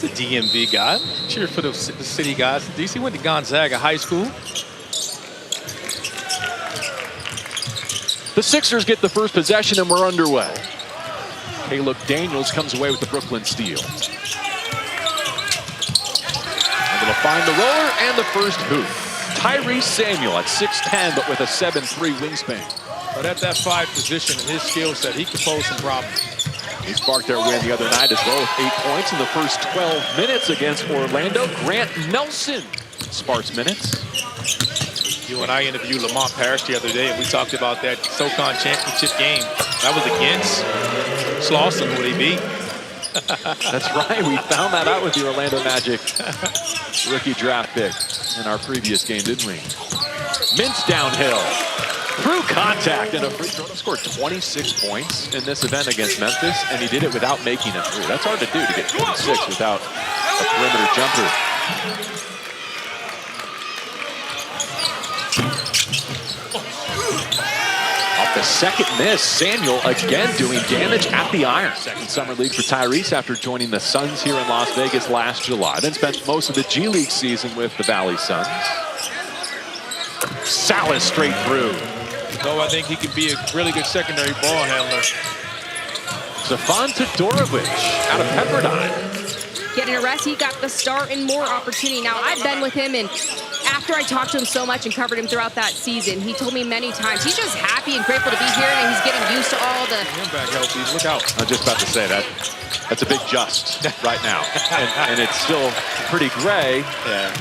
a DMV guy. Cheer for the city guys. DC went to Gonzaga High School. The Sixers get the first possession and we're underway. Caleb Daniels comes away with the Brooklyn steal. Able to find the roller and the first hoop. Tyrese Samuel at 6'10", but with a 7'3" wingspan. But at that 5 position and his skill set, he can pose some problems. He sparked their win the other night as well with 8 points in the first 12 minutes against Orlando. Grant Nelson sparks minutes. You and I interviewed Lamont Parrish the other day, and we talked about that SoCon championship game. That was against Slauson, who they beat. That's right. We found that out with the Orlando Magic rookie draft pick in our previous game, didn't we? Mintz downhill. Through contact and a free throw. He scored 26 points in this event against Memphis, and he did it without making a three. That's hard to do, to get 26 without a perimeter jumper. Off the second miss, Samuel again doing damage at the iron. Second summer league for Tyrese after joining the Suns here in Las Vegas last July. Then spent most of the G League season with the Valley Suns. Salas straight through. So I think he could be a really good secondary ball handler. Stefan Todorovic out of Pepperdine. Getting a rest, he got the start and more opportunity. Now, I've been with him, and after I talked to him so much and covered him throughout that season, he told me many times he's just happy and grateful to be here, and he's getting used to all the... Him back healthy, look out. I was just about to say that. That's a big just right now. and it's still pretty gray. Yeah.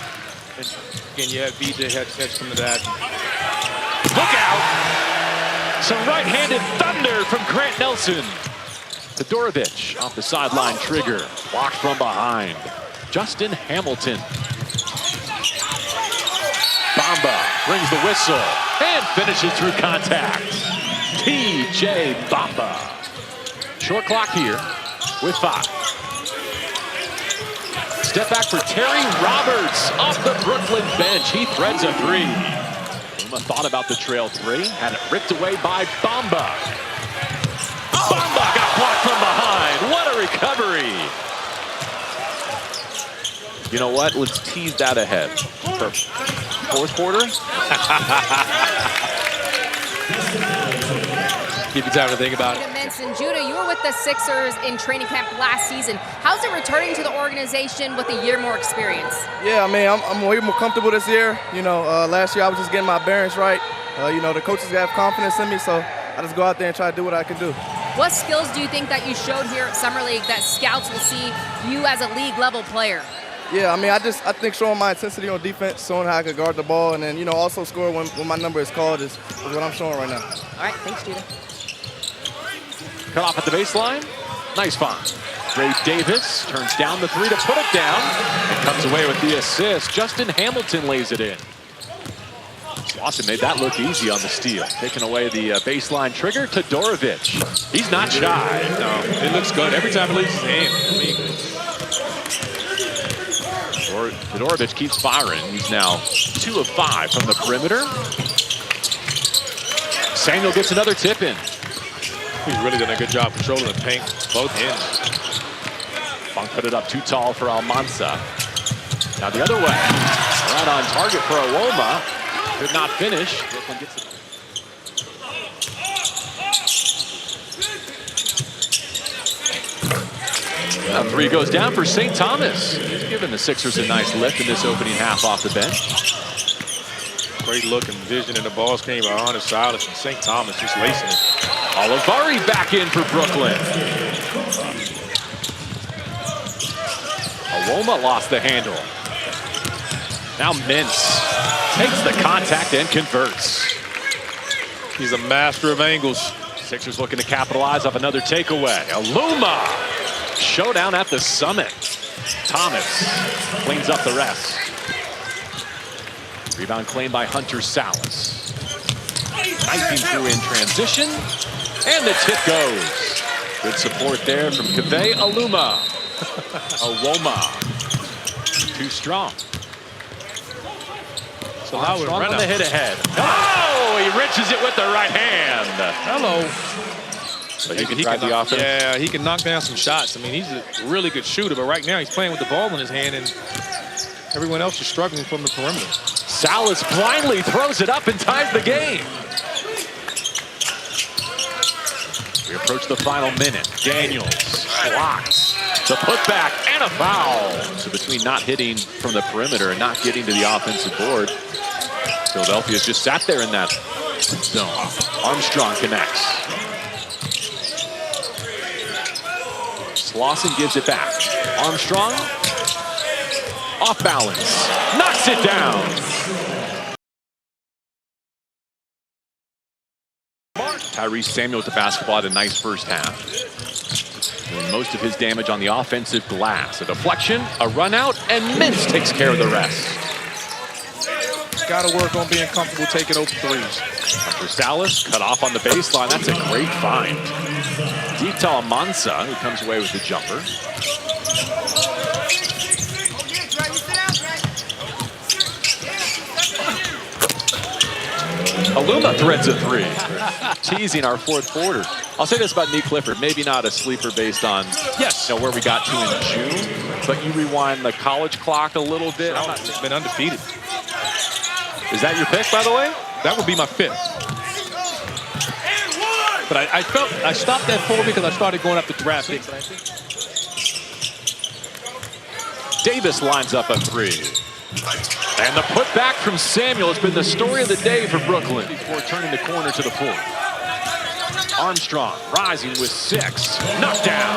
And again, you have BJ Hedge some of that. Look out! Some right-handed thunder from Grant Nelson. Todorovic off the sideline trigger. Blocked from behind. Justin Hamilton. Bamba brings the whistle and finishes through contact. TJ Bamba. Short clock here with 5. Step back for Terry Roberts off the Brooklyn bench. He threads a 3. Thought about the trail 3, had it ripped away by Bamba. Bamba got blocked from behind. What a recovery. You know what? Let's tease that ahead for fourth quarter. Give you time to think about it. And Judah, you were with the Sixers in training camp last season. How's it returning to the organization with a year more experience? Yeah, I mean, I'm way more comfortable this year. You know, last year I was just getting my bearings right. You know, the coaches have confidence in me, so I just go out there and try to do what I can do. What skills do you think that you showed here at Summer League that scouts will see you as a league-level player? Yeah, I mean, I think showing my intensity on defense, showing how I could guard the ball, and then, you know, also score when my number is called is what I'm showing right now. All right, thanks, Judah. Cut off at the baseline. Nice find. Ray Davis turns down the 3 to put it down and comes away with the assist. Justin Hamilton lays it in. Slauson made that look easy on the steal. Taking away the baseline trigger. Todorovic. He's not shy. No, it looks good. Every time it leaves his hand. I mean, Todorovic keeps firing. He's now 2 of 5 from the perimeter. Samuel gets another tip in. he's really done a good job controlling the paint, both ends. Funk put it up too tall for Almanza. Now the other way. Right on target for Awoma. Could not finish. Brooklyn gets it. Now 3 goes down for St. Thomas. He's given the Sixers a nice lift in this opening half off the bench. Great look and vision in the ball screen by Honest Silas, and St. Thomas just lacing it. Olivari back in for Brooklyn. Awoma lost the handle. Now Mintz takes the contact and converts. He's a master of angles. Sixers looking to capitalize off another takeaway. Aluma. Showdown at the Summit. Thomas cleans up the rest. Rebound claimed by Hunter Salas. Knifing through in transition. And the tip goes. Good support there from Kaveh Aluma. Awoma. Too strong. So how would on the hit ahead. Oh, he wrenches it with the right hand. Hello. So he can drive the offense. Yeah, he can knock down some shots. I mean, he's a really good shooter, but right now he's playing with the ball in his hand, and everyone else is struggling from the perimeter. Salas blindly throws it up and ties the game. We approach the final minute. Daniels blocks the putback and a foul. So between not hitting from the perimeter and not getting to the offensive board, Philadelphia's just sat there in that zone. Armstrong connects. Slauson gives it back. Armstrong off balance, knocks it down. Tyrese Samuel with the basketball had a nice first half. Doing most of his damage on the offensive glass. A deflection, a run out, and Mintz takes care of the rest. Got to work on being comfortable taking open threes. After Salas cut off on the baseline, that's a great find. Dita Amansa, who comes away with the jumper. Aluma threads a three. Teasing our fourth quarter. I'll say this about Nick Clifford, maybe not a sleeper based on where we got to in June, but you rewind the college clock a little bit. I'm not saying been undefeated. Is that your pick, by the way? That would be my fifth. But I felt I stopped at 4 because I started going up the draft picks. Davis lines up a three. And the putback from Samuel has been the story of the day for Brooklyn before turning the corner to the fourth. Armstrong rising with 6. Knocked down.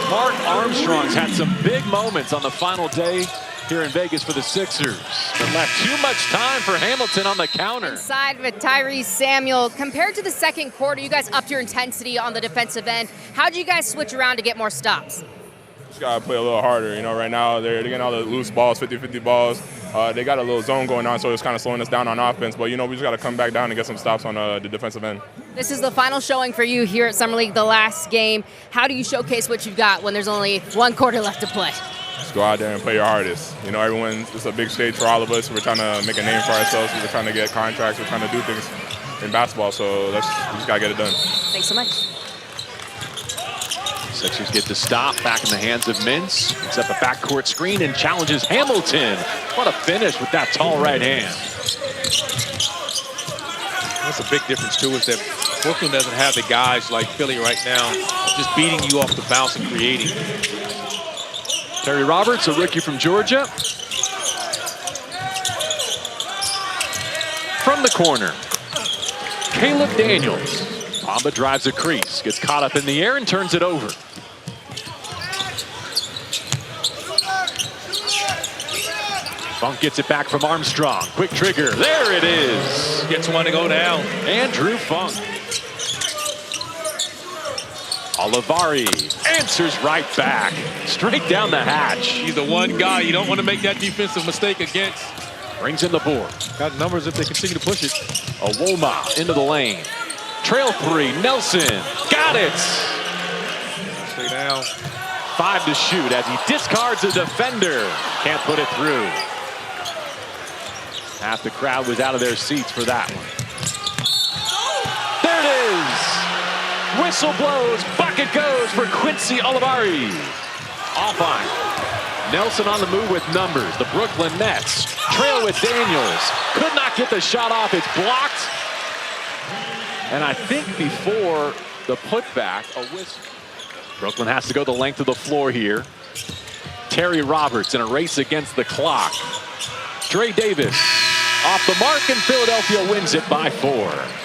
Mark Armstrong's had some big moments on the final day here in Vegas for the Sixers, but left too much time for Hamilton on the counter. Inside with Tyrese Samuel. Compared to the second quarter, you guys upped your intensity on the defensive end. How did you guys switch around to get more stops? Just got to play a little harder. You know, right now they're getting all the loose balls, 50-50 balls. They got a little zone going on, so it's kind of slowing us down on offense. But, you know, we just got to come back down and get some stops on the defensive end. This is the final showing for you here at Summer League, the last game. How do you showcase what you've got when there's only 1 quarter left to play? Just go out there and play your hardest. You know, it's a big stage for all of us. We're trying to make a name for ourselves. We're trying to get contracts. We're trying to do things in basketball. So we just got to get it done. Thanks so much. Sixers get the stop back in the hands of Mintz. Picks up a backcourt screen and challenges Hamilton. What a finish with that tall right hand. That's a big difference, too, is that Brooklyn doesn't have the guys like Philly right now just beating you off the bounce and creating. Terry Roberts, a rookie from Georgia. From the corner, Caleb Daniels. Bamba drives a crease, gets caught up in the air and turns it over. Funk gets it back from Armstrong. Quick trigger. There it is. Gets one to go down. Andrew Funk. Olivari answers right back. Straight down the hatch. He's the one guy you don't want to make that defensive mistake against. Brings in the board. Got numbers if they continue to push it. Awoma into the lane. Trail 3, Nelson. Got it. Stay down. 5 to shoot as he discards a defender. Can't put it through. Half the crowd was out of their seats for that one. There it is. Whistle blows, bucket goes for Quincy Olivari. Offline. Nelson on the move with numbers. The Brooklyn Nets trail with Daniels. Could not get the shot off. It's blocked. And I think before the putback, a whistle. Brooklyn has to go the length of the floor here. Terry Roberts in a race against the clock. Dre Davis off the mark, and Philadelphia wins it by 4.